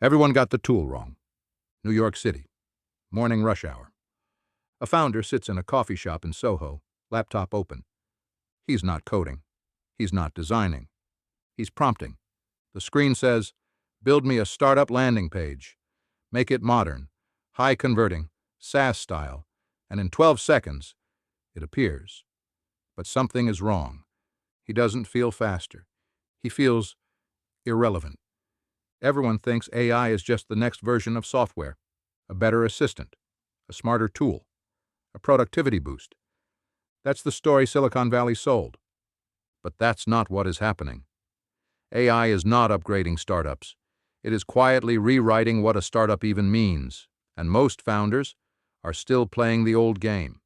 Everyone got the tool wrong. New York City. Morning rush hour. A founder sits in a coffee shop in Soho, laptop open. He's not coding. He's not designing. He's prompting. The screen says, "Build me a startup landing page. Make it modern, high converting, SaaS style," and in 12 seconds, it appears. But something is wrong. He doesn't feel faster. He feels irrelevant. Everyone thinks AI is just the next version of software, a better assistant, a smarter tool, a productivity boost. That's the story Silicon Valley sold. But that's not what is happening. AI is not upgrading startups. It is quietly rewriting what a startup even means, and most founders are still playing the old game.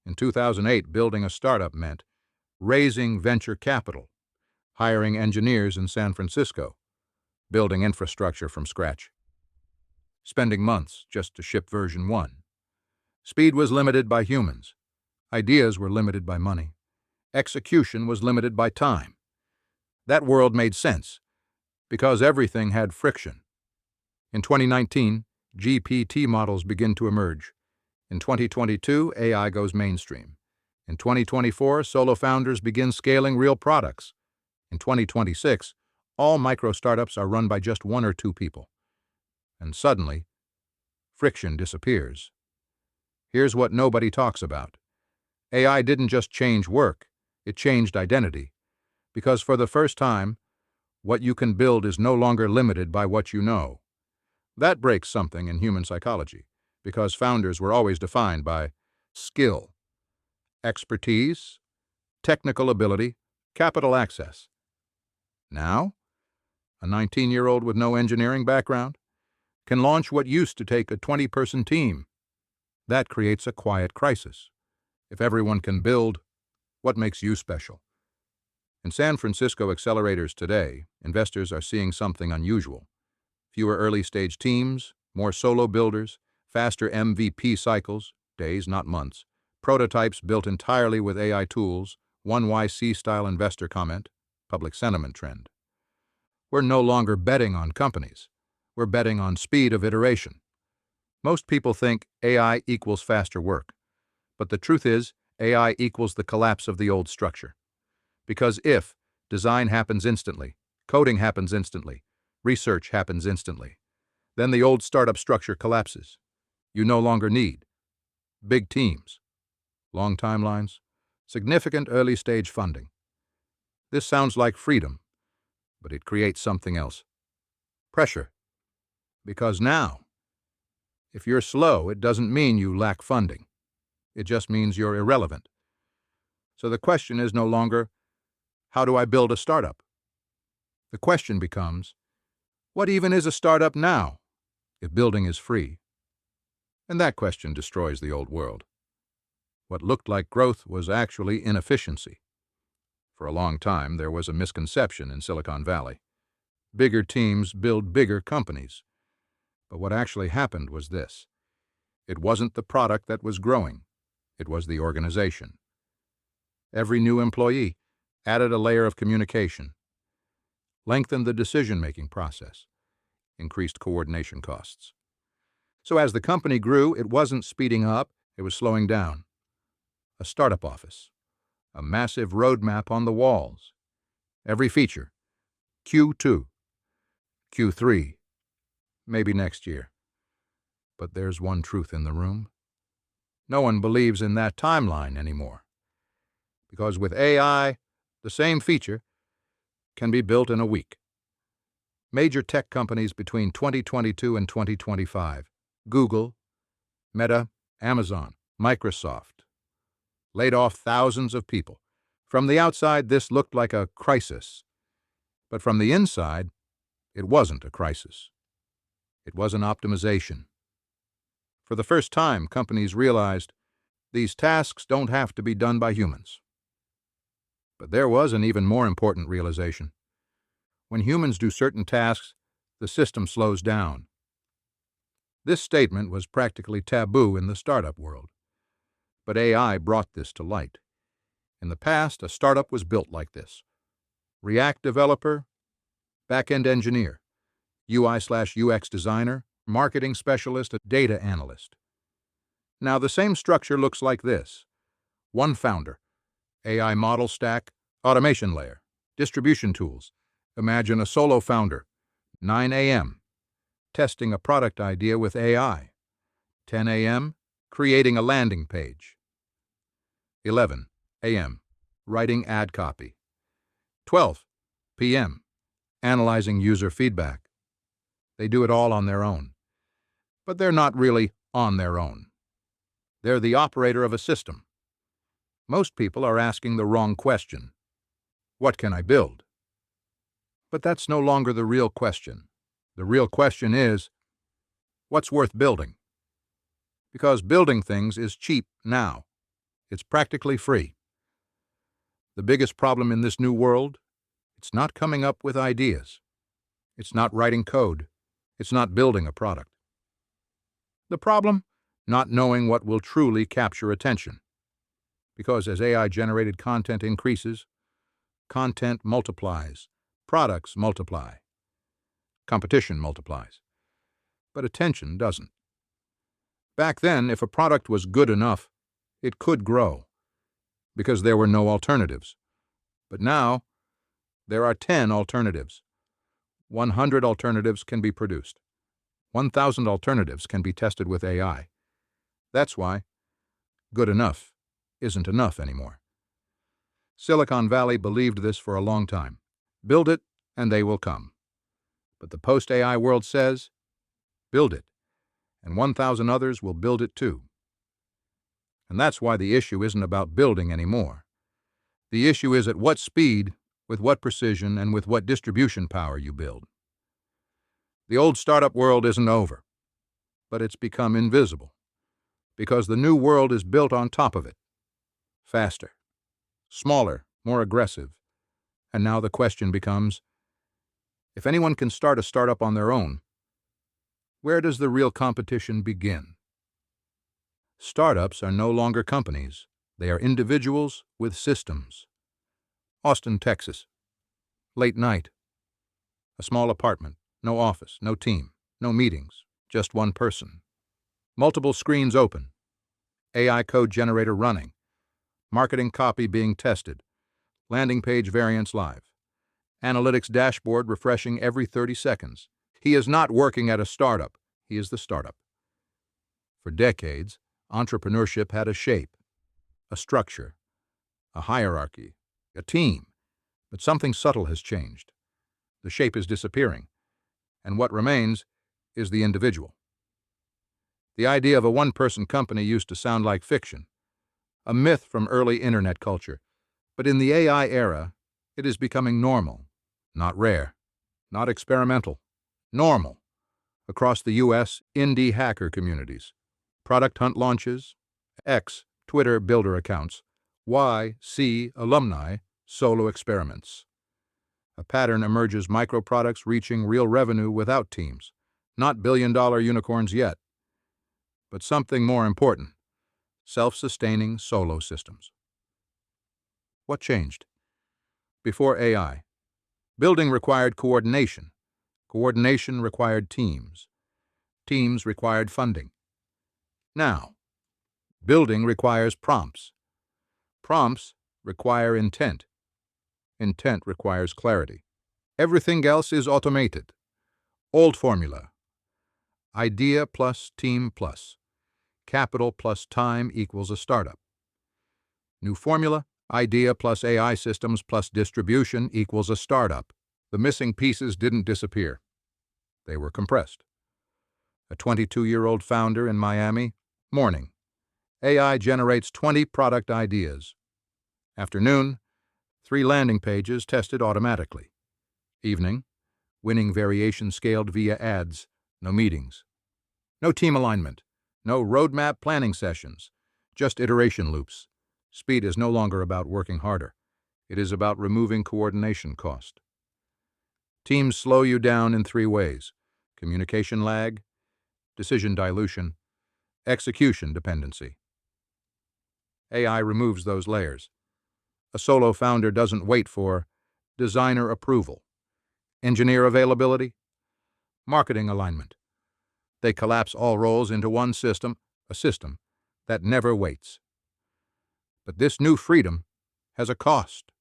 In 2008, building a startup meant raising venture capital, hiring engineers in San Francisco, building infrastructure from scratch, spending months just to ship version 1. Speed was limited by humans. Ideas were limited by money. Execution was limited by time. That world made sense because everything had friction. In 2019, GPT models begin to emerge. In 2022, AI goes mainstream. In 2024, solo founders begin scaling real products. In 2026, all micro startups are run by just 1 or 2 people. And suddenly, friction disappears. Here's what nobody talks about. AI didn't just change work, it changed identity. Because for the first time, what you can build is no longer limited by what you know. That breaks something in human psychology, because founders were always defined by skill, expertise, technical ability, capital access. Now, a 19-year-old with no engineering background can launch what used to take a 20-person team. That creates a quiet crisis. If everyone can build, what makes you special? In San Francisco accelerators today, investors are seeing something unusual. Fewer early-stage teams, more solo builders, faster MVP cycles, days, not months, prototypes built entirely with AI tools, one YC-style investor comment, public sentiment trend. We're no longer betting on companies. We're betting on speed of iteration. Most people think AI equals faster work. But the truth is, AI equals the collapse of the old structure. Because if design happens instantly, coding happens instantly, research happens instantly, then the old startup structure collapses. You no longer need big teams, long timelines, significant early-stage funding. This sounds like freedom, but it creates something else. Pressure. Because now, if you're slow, it doesn't mean you lack funding. It just means you're irrelevant. So the question is no longer, how do I build a startup? The question becomes, what even is a startup now, if building is free? And that question destroys the old world. What looked like growth was actually inefficiency. For a long time, there was a misconception in Silicon Valley. Bigger teams build bigger companies. But what actually happened was this. It wasn't the product that was growing. It was the organization. Every new employee added a layer of communication, lengthened the decision-making process, increased coordination costs. So as the company grew, it wasn't speeding up, it was slowing down. A startup office, a massive roadmap on the walls. Every feature, Q2, Q3, maybe next year. But there's one truth in the room. No one believes in that timeline anymore. Because with AI, the same feature can be built in a week. Major tech companies between 2022 and 2025, Google, Meta, Amazon, Microsoft, laid off thousands of people. From the outside, this looked like a crisis. But from the inside, it wasn't a crisis. It was an optimization. For the first time, companies realized these tasks don't have to be done by humans. But there was an even more important realization. When humans do certain tasks, the system slows down. This statement was practically taboo in the startup world. But AI brought this to light. In the past, a startup was built like this. React developer, back-end engineer, UI/UX designer, marketing specialist, a data analyst. Now the same structure looks like this. One founder, AI model stack, automation layer, distribution tools. Imagine a solo founder, 9 a.m., testing a product idea with AI. 10 a.m., creating a landing page. 11 a.m., writing ad copy. 12 p.m., analyzing user feedback. They do it all on their own. But they're not really on their own. They're the operator of a system. Most people are asking the wrong question. What can I build? But that's no longer the real question. The real question is, what's worth building? Because building things is cheap now. It's practically free. The biggest problem in this new world, it's not coming up with ideas. It's not writing code. It's not building a product. The problem, not knowing what will truly capture attention. Because as AI-generated content increases, content multiplies, products multiply, competition multiplies, but attention doesn't. Back then, if a product was good enough, it could grow, because there were no alternatives. But now, there are 10 alternatives. 100 alternatives can be produced. 1,000 alternatives can be tested with AI. That's why good enough isn't enough anymore. Silicon Valley believed this for a long time. Build it, and they will come. But the post-AI world says, build it, and 1,000 others will build it too. And that's why the issue isn't about building anymore. The issue is at what speed, with what precision, and with what distribution power you build. The old startup world isn't over, but it's become invisible, because the new world is built on top of it. Faster, smaller, more aggressive. And now the question becomes, if anyone can start a startup on their own, where does the real competition begin? Startups are no longer companies. They are individuals with systems. Austin, Texas. Late night. A small apartment. No office, no team, no meetings, just one person. Multiple screens open. AI code generator running. Marketing copy being tested. Landing page variants live. Analytics dashboard refreshing every 30 seconds. He is not working at a startup. He is the startup. For decades, entrepreneurship had a shape, a structure, a hierarchy, a team. But something subtle has changed. The shape is disappearing, and what remains is the individual. The idea of a one-person company used to sound like fiction, a myth from early internet culture. But in the AI era, it is becoming normal, not rare, not experimental, normal. Across the U.S., indie hacker communities, product hunt launches, X, Twitter builder accounts, Y, C, alumni, solo experiments. A pattern emerges: micro-products reaching real revenue without teams. Not billion-dollar unicorns yet, but something more important: self-sustaining solo systems. What changed? Before AI, building required coordination. Coordination required teams. Teams required funding. Now, building requires prompts. Prompts require intent. Intent requires clarity. Everything else is automated. Old formula. Idea plus team plus. Capital plus time equals a startup. New formula. Idea plus AI systems plus distribution equals a startup. The missing pieces didn't disappear. They were compressed. A 22-year-old founder in Miami. Morning. AI generates 20 product ideas. Afternoon. 3 landing pages tested automatically. Evening. Winning variation scaled via ads. No meetings. No team alignment. No roadmap planning sessions. Just iteration loops. Speed is no longer about working harder. It is about removing coordination cost. Teams slow you down in 3 ways: communication lag, decision dilution, execution dependency. AI removes those layers. A solo founder doesn't wait for designer approval, engineer availability, marketing alignment. They collapse all roles into one system, a system that never waits. But this new freedom has a cost,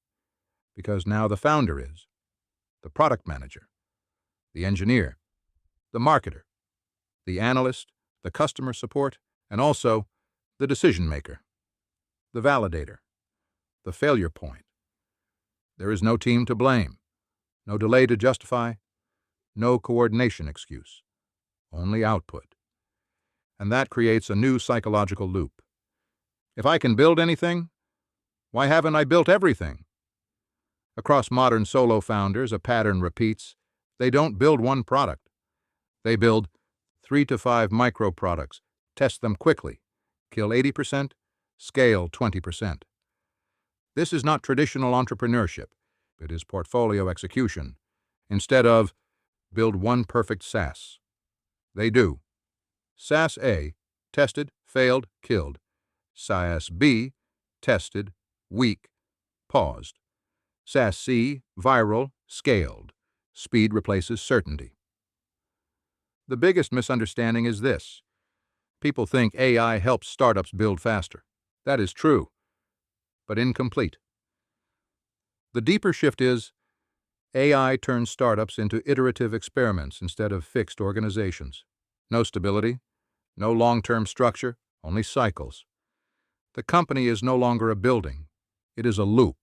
because now the founder is the product manager, the engineer, the marketer, the analyst, the customer support, and also the decision maker, the validator, the failure point. There is no team to blame, no delay to justify, no coordination excuse, only output. And that creates a new psychological loop. If I can build anything, why haven't I built everything? Across modern solo founders, a pattern repeats. They don't build one product. They build 3 to 5 micro products, test them quickly, kill 80%, scale 20%. This is not traditional entrepreneurship. It is portfolio execution, instead of build one perfect SaaS. They do. SaaS A, tested, failed, killed. SaaS B, tested, weak, paused. SaaS C, viral, scaled. Speed replaces certainty. The biggest misunderstanding is this. People think AI helps startups build faster. That is true, but incomplete. The deeper shift is AI turns startups into iterative experiments instead of fixed organizations. No stability, no long-term structure, only cycles. The company is no longer a building. It is a loop,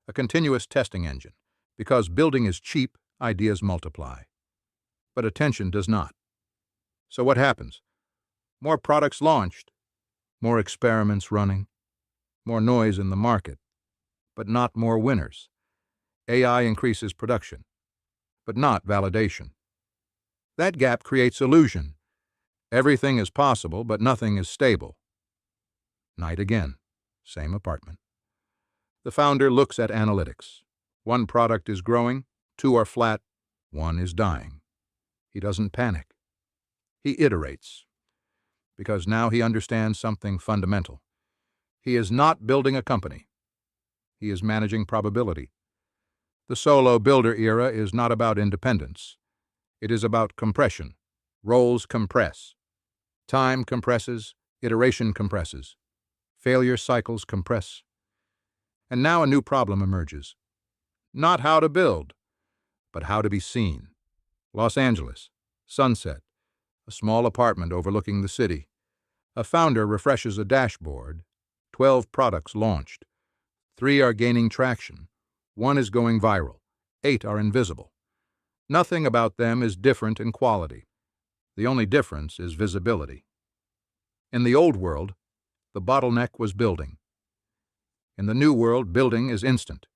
a continuous testing engine. Because building is cheap, ideas multiply. But attention does not. So what happens? More products launched, more experiments running, more noise in the market, but not more winners. AI increases production, but not validation. That gap creates illusion. Everything is possible, but nothing is stable. Night again, same apartment. The founder looks at analytics. 1 product is growing, 2 are flat, 1 is dying. He doesn't panic. He iterates, because now he understands something fundamental. He is not building a company. He is managing probability. The solo builder era is not about independence. It is about compression. Roles compress. Time compresses, iteration compresses. Failure cycles compress. And now a new problem emerges. Not how to build, but how to be seen. Los Angeles, sunset, a small apartment overlooking the city. A founder refreshes a dashboard. 12 products launched. 3 are gaining traction. 1 is going viral. 8 are invisible. Nothing about them is different in quality. The only difference is visibility. In the old world, the bottleneck was building. In the new world, building is instant.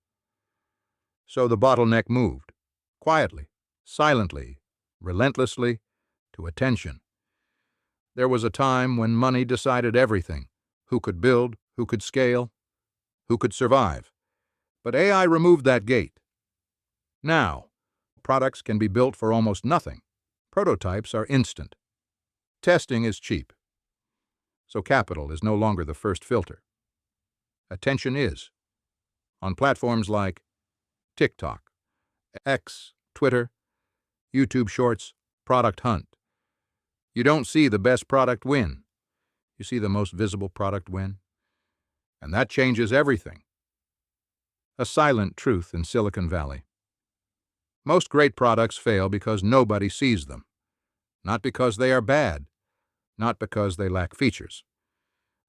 So the bottleneck moved, quietly, silently, relentlessly, to attention. There was a time when money decided everything: who could build, who could scale, who could survive. But AI removed that gate. Now, products can be built for almost nothing. Prototypes are instant. Testing is cheap. So capital is no longer the first filter. Attention is. On platforms like TikTok, X, Twitter, YouTube Shorts, Product Hunt, you don't see the best product win. You see the most visible product win. And that changes everything. A silent truth in Silicon Valley. Most great products fail because nobody sees them. Not because they are bad, not because they lack features,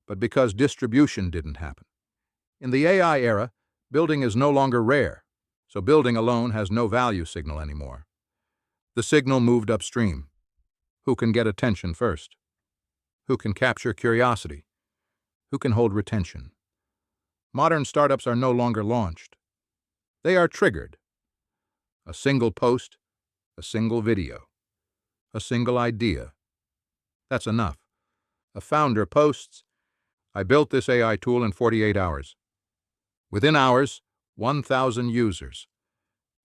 but because distribution didn't happen. In the AI era, building is no longer rare, so building alone has no value signal anymore. The signal moved upstream. Who can get attention first? Who can capture curiosity? Who can hold retention? Modern startups are no longer launched. They are triggered. A single post, a single video, a single idea. That's enough. A founder posts, "I built this AI tool in 48 hours. Within hours, 1,000 users,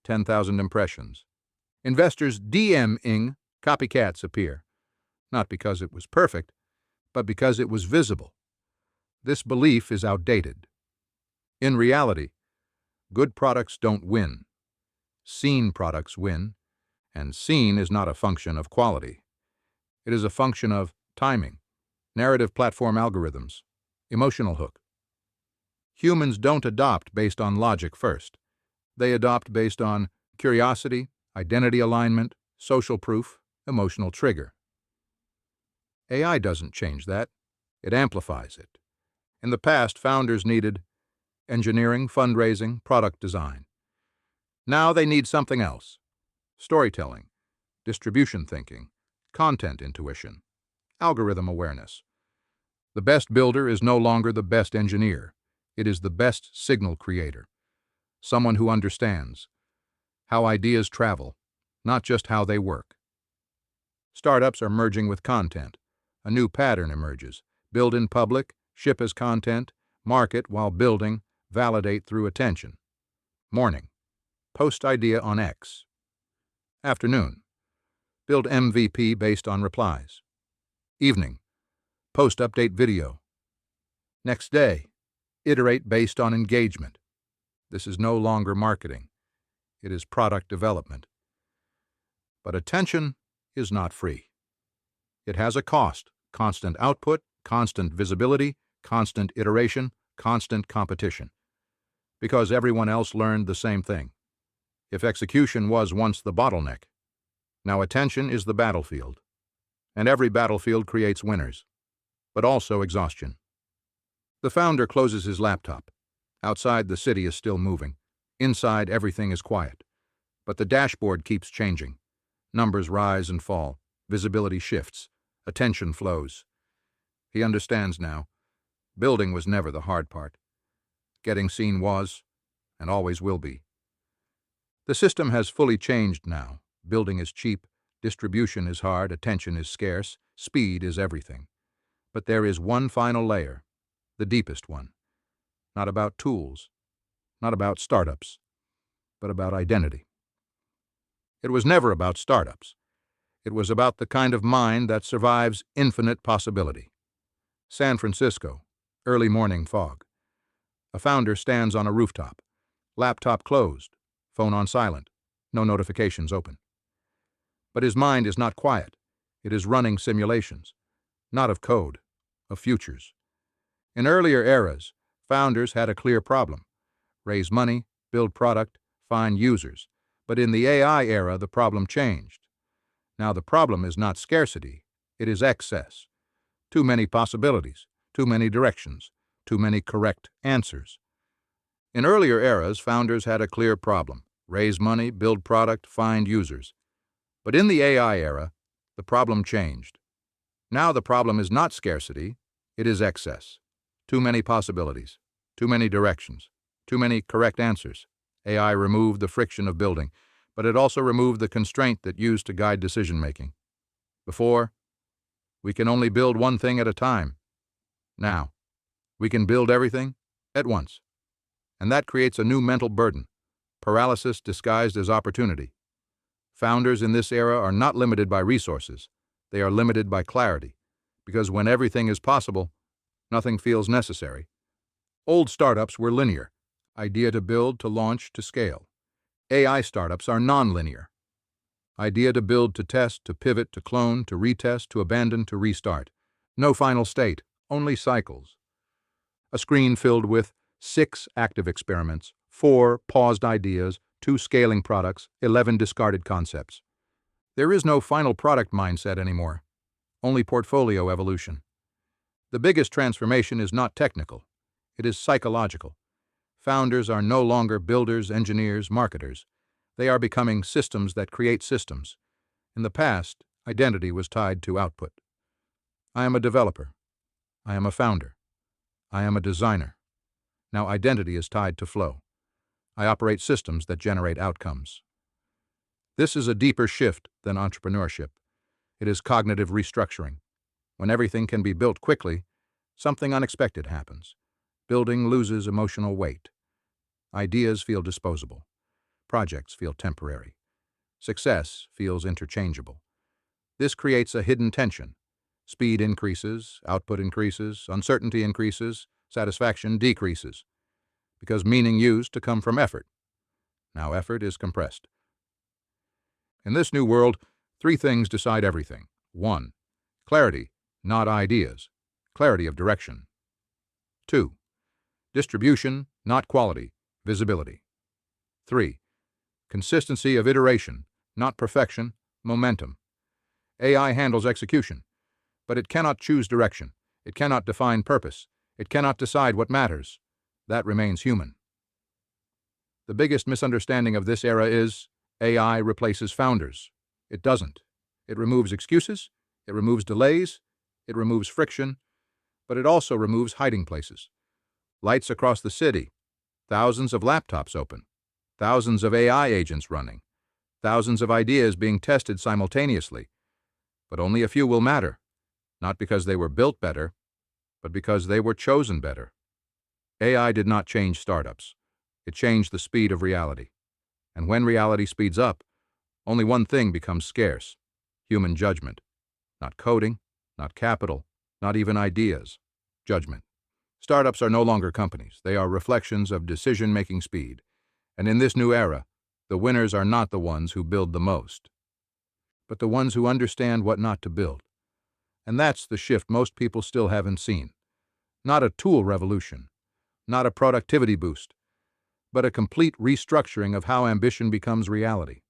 10,000 impressions. Investors DMing, copycats appear. Not because it was perfect, but because it was visible. This belief is outdated. In reality, good products don't win. Seen products win, And seen is not a function of quality. It is a function of timing, narrative platform algorithms, emotional hook. Humans don't adopt based on logic first. They adopt based on curiosity, identity alignment, social proof, emotional trigger. AI doesn't change that. It amplifies it. In the past, founders needed engineering, fundraising, product design. Now they need something else: storytelling, distribution thinking, content intuition, algorithm awareness. The best builder is no longer the best engineer. It is the best signal creator, someone who understands how ideas travel, not just how they work. Startups are merging with content. A new pattern emerges: build in public, ship as content, market while building, validate through attention. Morning: post idea on X. Afternoon: build MVP based on replies. Evening: post update video. Next day: iterate based on engagement. This is no longer marketing. It is product development. But attention is not free. It has a cost: constant output, constant visibility, constant iteration, constant competition. Because everyone else learned the same thing. If execution was once the bottleneck, now attention is the battlefield. And every battlefield creates winners, but also exhaustion. The founder closes his laptop. Outside, the city is still moving. Inside, everything is quiet. But the dashboard keeps changing. Numbers rise and fall. Visibility shifts. Attention flows. He understands now. Building was never the hard part. Getting seen was, and always will be. The system has fully changed now. Building is cheap. Distribution is hard. Attention is scarce. Speed is everything. But there is one final layer, the deepest one. Not about tools, not about startups, but about identity. It was never about startups. It was about the kind of mind that survives infinite possibility. San Francisco, early morning fog. A founder stands on a rooftop. Laptop closed, phone on silent, no notifications open. But his mind is not quiet. It is running simulations, not of code, of futures. In earlier eras, founders had a clear problem: raise money, build product, find users. But in the AI era, the problem changed. Now the problem is not scarcity, it is excess. Too many possibilities, too many directions, too many correct answers. In earlier eras, founders had a clear problem: raise money, build product, find users. But in the AI era, the problem changed. Now the problem is not scarcity, it is excess. Too many possibilities, too many directions, too many correct answers. AI removed the friction of building, but it also removed the constraint that used to guide decision-making. Before, we can only build one thing at a time. Now, we can build everything at once. And that creates a new mental burden: paralysis disguised as opportunity. Founders in this era are not limited by resources. They are limited by clarity. Because when everything is possible, nothing feels necessary. Old startups were linear: idea to build, to launch, to scale. AI startups are non-linear: idea to build, to test, to pivot, to clone, to retest, to abandon, to restart. No final state, only cycles. A screen filled with 6 active experiments, 4 paused ideas, 2 scaling products, 11 discarded concepts. There is no final product mindset anymore, only portfolio evolution. The biggest transformation is not technical, it is psychological. Founders are no longer builders, engineers, marketers. They are becoming systems that create systems. In the past, identity was tied to output. I am a developer. I am a founder. I am a designer. Now identity is tied to flow. I operate systems that generate outcomes. This is a deeper shift than entrepreneurship. It is cognitive restructuring. When everything can be built quickly, something unexpected happens. Building loses emotional weight. Ideas feel disposable. Projects feel temporary. Success feels interchangeable. This creates a hidden tension. Speed increases, output increases, uncertainty increases, satisfaction decreases. Because meaning used to come from effort. Now effort is compressed. In this new world, three things decide everything. 1. Clarity, not ideas. Clarity of direction. 2. Distribution, not quality. Visibility. 3. Consistency of iteration, not perfection. Momentum. AI handles execution, but it cannot choose direction. It cannot define purpose. It cannot decide what matters. That remains human. The biggest misunderstanding of this era is AI replaces founders. It doesn't. It removes excuses, it removes delays, it removes friction, but it also removes hiding places. Lights across the city, thousands of laptops open, thousands of AI agents running, thousands of ideas being tested simultaneously, but only a few will matter, not because they were built better, but because they were chosen better. AI did not change startups. It changed the speed of reality. And when reality speeds up, only one thing becomes scarce: human judgment. Not coding, not capital, not even ideas. Judgment. Startups are no longer companies. They are reflections of decision-making speed. And in this new era, the winners are not the ones who build the most, but the ones who understand what not to build. And that's the shift most people still haven't seen. Not a tool revolution, not a productivity boost, but a complete restructuring of how ambition becomes reality.